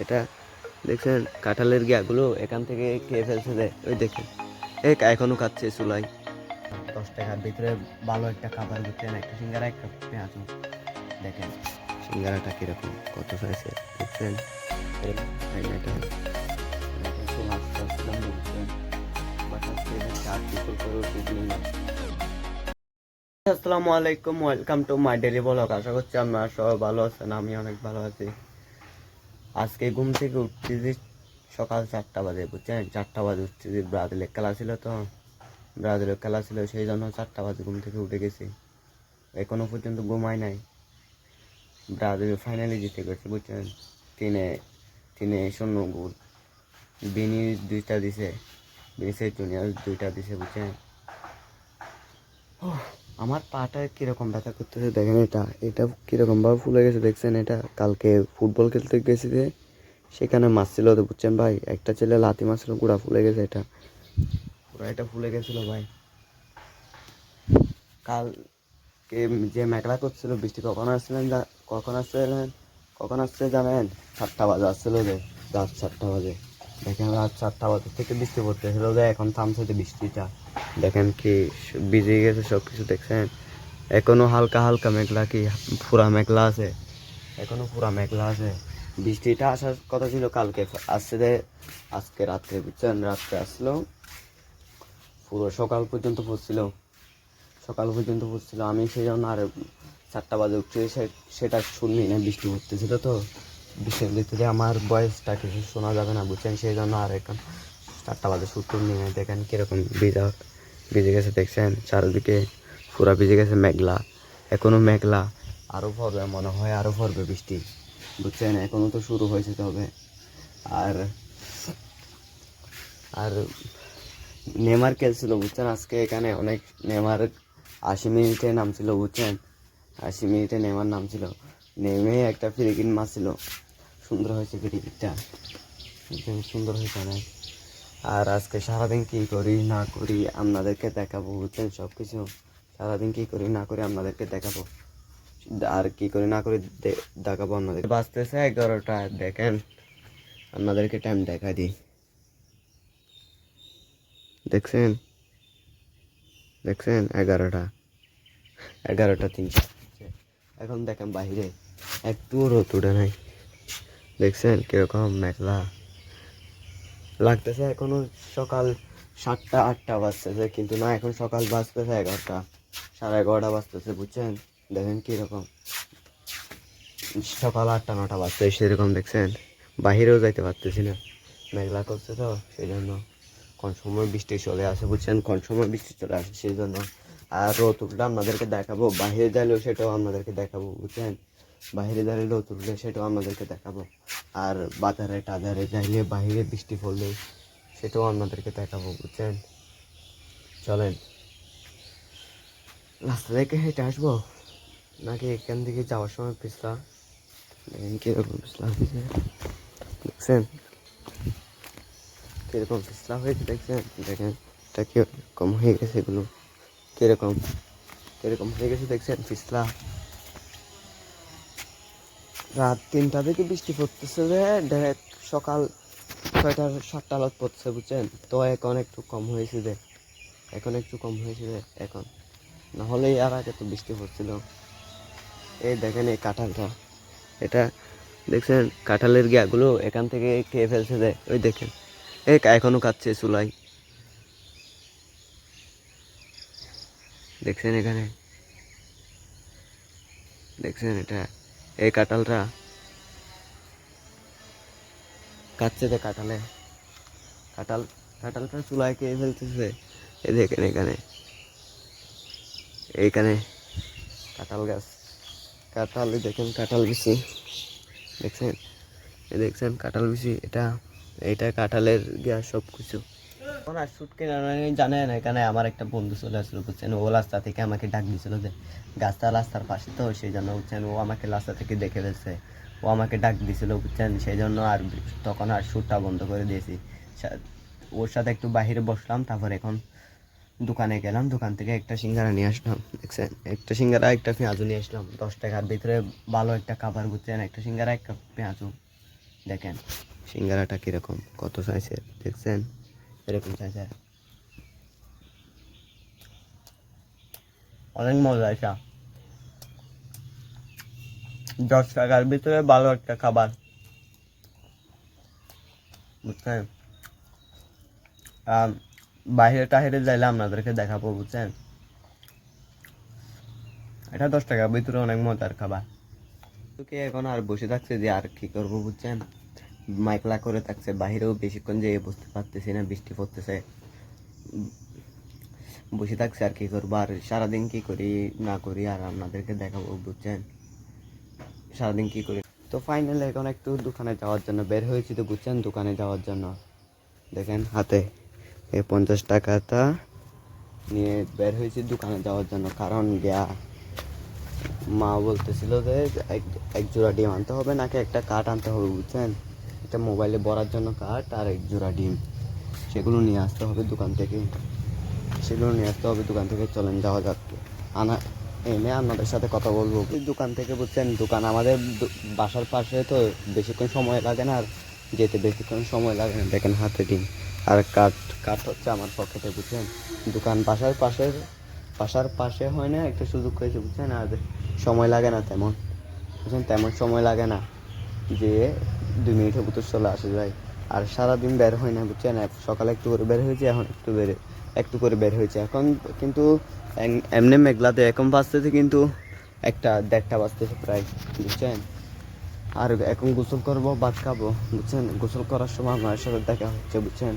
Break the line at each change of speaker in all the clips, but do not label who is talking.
এটা দেখছেন কাঁঠালের গিয়াগুলো এখান থেকে খেয়ে ফেলছে যে, ওই দেখেন এখনো খাচ্ছে চুলাই। 10 টাকার ভিতরে ভালো একটা খাবার বুঝছেন, একটা সিঙ্গারা একটা পেঁয়াজ। দেখেন সিঙ্গারাটা কিরকম কত হয়েছে দেখছেন। আসসালামু আলাইকুম, welcome to my daily blog. আশা করছি আপনারা সবাই ভালো আছেন, আমি অনেক ভালো আছি। আজকে ঘুম থেকে উঠছি যে সকাল 4টা বাজে বুঝছেন, 4টা বাজে উঠছি যে ব্রাজিলের খেলা ছিল, তো ব্রাজিলের খেলা ছিল সেই জন্য 4টা বাজে ঘুম থেকে উঠে গেছি। এখনো পর্যন্ত ঘুমাই নাই। ব্রাজিল ফাইনালি জিতে গেছে বুঝছেন, 3-0 গোল। বিনি 2টা দিছে, বিনিসিয়াস জুনিয়র 2টা দিছে বুঝছেন। আমার পাটা কিরকম ব্যথা করতেছে দেখেন, এটা কিরকম ভাবে ফুলে গেছে দেখছেন। এটা কালকে ফুটবল খেলতে গেছি যে সেখানে মারছিল তো বুঝছেন ভাই, একটা ছেলে লাথি মারছিল, গুড়া ফুলে গেছে। এটা পুরো এটা ফুলে গেছিল ভাই। কালকে যে মেঘলা করছিল, বৃষ্টি কখন আসছে জানেন? 7টা বাজে আসছিল যে, রাত 7টা বাজে। দেখেন রাত 7টা বাজে থেকে বৃষ্টি পড়তেছিল যে, এখন থামছে যে বৃষ্টিটা। দেখেন কি ভিজে গেছে সব কিছু দেখছেন। এখনো হালকা হালকা মেঘলা, কি পুরা মেঘলা আছে, এখনো পুরা মেঘলা আছে। বৃষ্টিটা আসার কথা ছিল কালকে, আসছে যে আজকে রাত্রে বুঝছেন, রাত্রে আসলো, পুরো সকাল পর্যন্ত পড়ছিল। আমি সেই জন্য আর 4টা বাজে উঠছি, সেটা শুনি না, বৃষ্টি পড়তেছিল তো। বৃষ্টির ভিতরে আমার বয়সটা কিছু শোনা যাবে না বুঝছেন, সেই জন্য আর এখন 4টা বাজে শুট নিয়ে নেই। দেখেন কিরকম ভিজে গেছে দেখছেন, চারিদিকে পুরা ভিজে গেছে, মেঘলা, এখনো মেঘলা। আরও পড়বে মনে হয়, আরও পড়বে বৃষ্টি বুঝছেন, এখনো তো শুরু হয়েছে তবে। আর আর নেমার খেলছিল বুঝছেন আজকে এখানে অনেক। নেমার 80 মিনিটে নামছিল বুঝছেন, 80 মিনিটে নেমার নামছিল, নেমে একটা ফ্রি কিক মারছিল। সুন্দর হয়েছে ফ্রি কিকটা, সুন্দর হয়েছে অনেক। আর আজকে সারাদিন কী করি না করি আপনাদেরকে দেখাবো বুঝছেন, সব কিছু সারাদিন কী করি না করি আপনাদেরকে দেখাবো, আর কী করি না করি দেখাবো আপনাদের। বাজতেছে 11টা, দেখেন আপনাদেরকে টাইম দেখা দিই। দেখছেন দেখছেন 11টা 3। এখন দেখেন বাইরে একটু রোদ উঠে নাই, দেখছেন কিরকম মেঘলা লাগতেছে। এখনো সকাল 7টা 8টা বাজতেছে, কিন্তু না, এখন সকাল বাজতেছে 11টা, সাড়ে 11টা বাজতেছে বুঝছেন। দেখেন কিরকম সকাল 8টা 9টা বাজতেছে সেরকম দেখছেন। বাহিরেও যাইতে পারতেছি না, মেঘলা করছে তো সেই জন্য। কোন সময় বৃষ্টি চলে আসে বুঝছেন, কোন সময় বৃষ্টি চলে আসে সেই জন্য। আর রোদ উঠলে আপনাদেরকে দেখাবো, বাহিরে যাইলেও সেটাও আপনাদেরকে দেখাবো বুঝছেন, বাহিরে দাঁড়িয়ে রোদ উঠলে সেটাও আপনাদেরকে দেখাবো। আর বাজারে টাজারে যাইলে বাহিরে বৃষ্টি পড়লে সেটাও আপনাদেরকে দেখাবো বুঝছেন। চলেন রাস্তা থেকে হেঁটে আসবো, নাকি এখান থেকে যাওয়ার সময় পিছলা, দেখেন কিরকম পিছলা হয়েছে দেখছেন, কিরকম পিছলা হয়েছে দেখছেন। দেখেন এটা কিরকম হয়ে গেছে, এগুলো কিরকম কিরকম হয়ে গেছে দেখছেন পিছলা। রাত 3টা থেকে বৃষ্টি পড়তেছে যে, ডাইরেক্ট সকাল 6টা 7টা আলাদ পড়ছে বুঝছেন। তো এখন একটু কম হয়েছে যে, এখন না হলে আর আগে তো বৃষ্টি পড়ছিল। এই দেখেন এই কাঁঠালটা, এটা দেখছেন কাঁঠালের গিয়াগুলো এখান থেকে খেয়ে ফেলছে যে, ওই দেখেন এখনো খাচ্ছে চুলাই। দেখছেন এখানে, দেখছেন এটা এই কাঁঠালটা খাচ্ছে যে, কাঁঠালটা চুলায় খেয়ে ফেলতেছে। এই দেখেন এইখানে কাঁঠাল গাছ, দেখেন কাঁঠাল বিচি দেখছেন, দেখছেন কাঁঠাল বিচি, এটা কাঁঠালের গ্যাস সব কিছু। এখন আর শুট কিনা জানেন, এখানে আমার একটা বন্ধু চলে আসলো বুঝছেন, ও রাস্তা থেকে আমাকে ডাক দিয়েছিল যে, রাস্তার পাশে তো সেই জন্য বুঝছেন, ও আমাকে রাস্তা থেকে দেখে ফেলছে, ও আমাকে ডাক দিয়েছিল বুঝছেন, সেই জন্য আর তখন আর শ্যুটটা বন্ধ করে দিয়েছি। ওর সাথে একটু বাইরে বসলাম, তারপর এখন দোকানে গেলাম, দোকান থেকে একটা সিঙ্গারা নিয়ে আসলাম দেখছেন, একটা সিঙ্গারা একটা পেঁয়াজু নিয়ে আসলাম। 10 টাকার ভিতরে ভালো একটা খাবার বুঝছেন, একটা সিঙ্গারা একটা পেঁয়াজু দেখেন সিঙ্গারাটা কীরকম, কত সাইজের দেখছেন, এরকম সাইজের, অনেক মজা এটা। 10 টাকার ভিতরে ভালো একটা খাবার, বুঝছেন। বাইরে টাহিরে যাইলে আপনাদেরকে দেখাবো, বুঝছেন। এটা 10 টাকার ভিতরে অনেক মজার খাবার। তোকে এখন আর বসে থাকছে যে আর কি করবো, বুঝছেন। মাইকলা করে থাকছে, বাহিরেও বেশিক্ষণ যেয়ে বসতে পারতেছি না, বৃষ্টি পড়তেছে, বসে থাকছে আর কি করবো। আর সারাদিন কি করি না করি আর আপনাদেরকে দেখাবো, বুঝছেন, সারাদিন কি করি। তো ফাইনালি এখন একটু দোকানে যাওয়ার জন্য বের হয়েছি, তো বুঝছেন, দোকানে যাওয়ার জন্য। দেখেন হাতে এই 50 টাকাটা নিয়ে বের হয়েছি দোকানে যাওয়ার জন্য, কারণ গিয়া মা বলতেছিল যে এক জোড়া ডিম আনতে হবে, নাকি একটা কাঠ আনতে হবে, বুঝছেন। একটা মোবাইলে ভরার জন্য কাঠ আর এক জোড়া ডিম, সেগুলো নিয়ে আসতে হবে দোকান থেকে, সেগুলো নিয়ে আসতে হবে দোকান থেকে। চলেন যাওয়া যাক, আনা এনে আপনাদের সাথে কথা বলবো দোকান থেকে, বুঝছেন। দোকান আমাদের বাসার পাশে, তো বেশিক্ষণ সময় লাগে না, আর যেতে বেশিক্ষণ সময় লাগে না। দেখেন হাতে ডিম আর কাঠ, কাঠ হচ্ছে আমার পকেটে, বুঝছেন। দোকান বাসার পাশে হয় না, একটা সুযোগ হয়েছে, বুঝছেন। আর সময় লাগে না তেমন, বুঝছেন, তেমন সময় লাগে না, যে 2 মিনিটের ভিতর চলে আসে যায়। আর সারাদিন বের হয় না, বুঝছেন। সকালে একটু করে বের হয়েছে, এখন একটু করে বের হয়েছে এখন, কিন্তু এমনি মেঘলাতে এখন বাজতেছে কিন্তু 1টা 1:30 বাজতেছে প্রায়, বুঝছেন। আর এখন গোসল করবো, ভাত খাবো, বুঝছেন। গোসল করার সময় আমার সাথে দেখা হচ্ছে, বুঝছেন।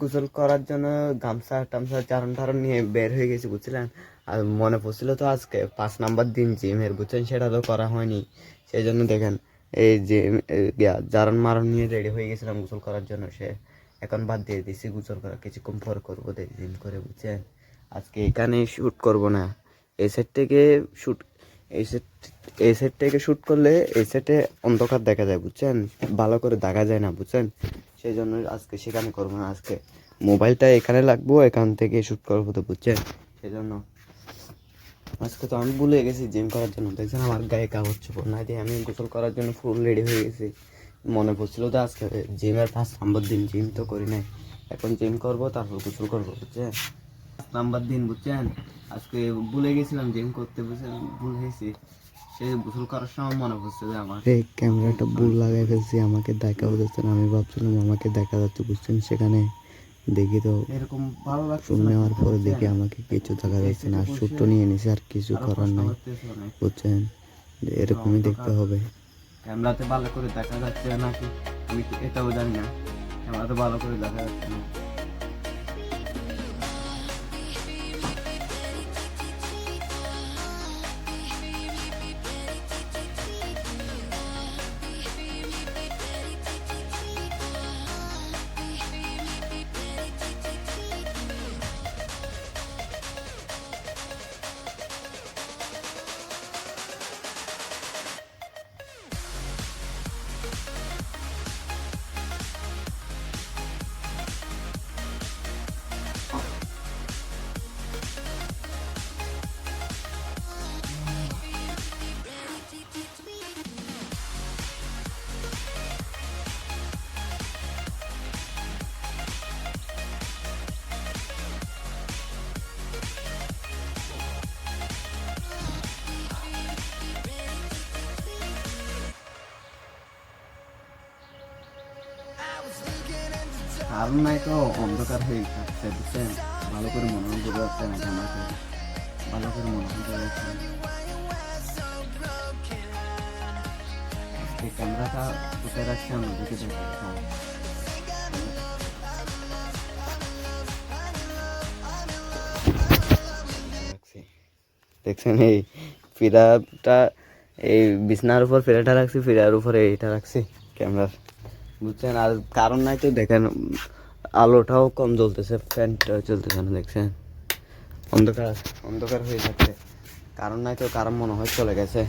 গোসল করার জন্য গামছা টামছা চারণ টারণ নিয়ে বের হয়ে গেছি, বুঝছিলেন। আর মনে পড়ছিল তো আজকে 5 নাম্বার দিন জিমের, বুঝছেন, সেটা তো করা হয়নি। সেই জন্য দেখেন এই যে জারণ মারণ নিয়ে রেডি হয়ে গেছিলাম গোসল করার জন্য, সে এখন বাদ দিয়ে দিছি গোসল করা, কিছুক্ষণ পর করবো জিম করে, বুঝছেন। আজকে এখানে শ্যুট করব না, এই সেট থেকে শ্যুট, এই সেট এই সেট থেকে শ্যুট করলে এই সেটে অন্ধকার দেখা যায়, বুঝছেন, ভালো করে দেখা যায় না, বুঝছেন। সেই জন্য আজকে সেখানে করবো না, আজকে মোবাইলটা এখানে রাখবো, এখান থেকে শ্যুট করবো, তো বুঝছেন। সেই জন্য আজকে তো আমি ভুলে গেছি জিম করার জন্য, দেখছেন আমার গায়ে কাগজ চোপড় না দিয়ে আমি গোসল করার জন্য ফুল রেডি হয়ে গেছি। মনে পড়ছিল তো আজকে জিমের 5 নাম্বার দিন, জিম তো করি নাই, এখন জিম করবো, তারপর গোসল করবো, বুঝছেন। 5 নাম্বার দিন, বুঝছেন, আজকে ভুলে গেছিলাম জিম করতে, বুঝছেন, ভুল হয়েছি। সে গোসল করার সময় মনে পড়ছে যে আমার এই ক্যামেরাটা ভুল লাগাই ফেলছি, আমাকে দেখাও যাচ্ছে না, আমি ভাবছিলাম আমাকে দেখা যাচ্ছে, বুঝছেন। সেখানে দেখি তো এরকম ভালো লাগছে, শুট নেওয়ার পরে দেখি আমাকে কিছু দেখা যাচ্ছে না, আর শ্যুটও নিয়ে নিছি, আর কিছু করার নাই, বুঝছেন। এরকমই দেখতে হবে। ক্যামেরাতে ভালো করে দেখা যাচ্ছে নাকি আমি এটাও জানি না, ক্যামেরাতে ভালো করে দেখা যাচ্ছে না। কারণ নাই তো, অন্ধকার হয়ে থাকছে, বুঝছেন। ভালো করে মনোরঞ্জন করে যাচ্ছে না, আমাকে ভালো করে মনোরঞ্জন করে যাচ্ছে না। এই ক্যামেরাটা কোথায় রাখছি আমরা দেখে দেখছেন। এই ফিরাটা, এই বিছনার উপর ফিরাটা রাখছি, ফিরার উপরে এইটা রাখছি ক্যামেরার, বুঝছেন। আর কারণ নাই তো, দেখেন আলোটাও কম জ্বলতেছে, ফ্যানটাও চলতেছে না, দেখছেন। অন্ধকার অন্ধকার হয়ে যাচ্ছে, কারণ নাই তো, কারণ মনে হয় চলে গেছে।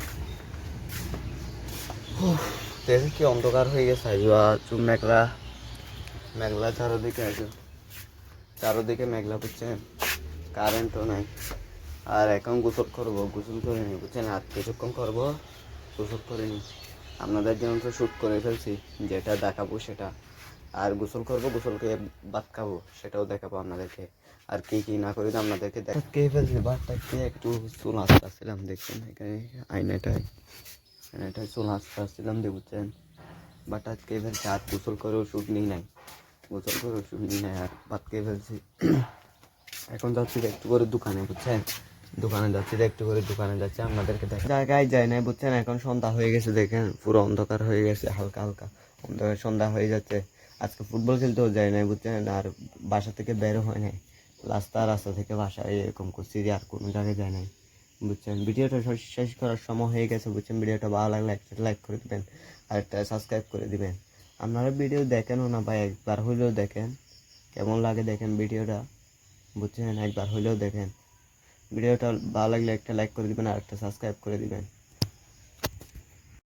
দেখে কি অন্ধকার হয়ে গেছে, চুপ মেঘলা মেঘলা চারোদিকে আছে, চারোদিকে মেঘলা, বুঝছেন। কারেন্টও নাই। আর এখন গোসল করবো, গোসল করে নি, বুঝছেন। আর কিছুক্ষণ করবো, গোসল করে নি, আপনাদের জন্য তো শ্যুট করে ফেলছি, যেটা দেখাবো সেটা। আর গোসল করবো, গোসল করে ভাত খাবো, সেটাও দেখাবো আপনাদেরকে। আর কি কি না করি তো আপনাদেরকে কে ফেলছি। ভাতটাকে একটু চুল আস্তে আসছিলাম, দেখছেন এখানে আয়নাটায় চুল আস্তে আসছিলাম দিয়ে, বুঝছেন। বাট আজকে ফেলছি, আর গোসল করেও শ্যুট নিই নাই, গোসল করেও শ্যুট নিই নাই, আর ভাত খেয়ে ফেলছি। এখন যাচ্ছি একটু করে দোকানে, বুঝছেন। দোকানে যাচ্ছি, একটু করে দোকানে যাচ্ছি, আপনাদেরকে দেখ জায়গায় যায় নাই, বুঝছেন। এখন সন্ধ্যা হয়ে গেছে, দেখেন পুরো অন্ধকার হয়ে গেছে, হালকা হালকা অন্ধকার, সন্ধ্যা হয়ে যাচ্ছে। আজকে ফুটবল খেলতেও যায় নাই, বুঝছেন। আর বাসা থেকে বেরো হয় নাই, রাস্তা থেকে বাসা এরকম করছি, আর কোনো জায়গায় যায় নাই, বুঝছেন। ভিডিওটা শেষ করার সময় হয়ে গেছে, বুঝছেন। ভিডিওটা ভালো লাগলে একটা লাইক করে দিবেন, আর একটা সাবস্ক্রাইব করে দিবেন। আপনারা ভিডিও দেখেনও না ভাই, একবার হইলেও দেখেন, কেমন লাগে দেখেন ভিডিওটা, বুঝছেন। একবার হইলেও দেখেন ভিডিওটা, ভালো লাগলে একটা লাইক করে দিবেন আর একটা সাবস্ক্রাইব করে দিবেন।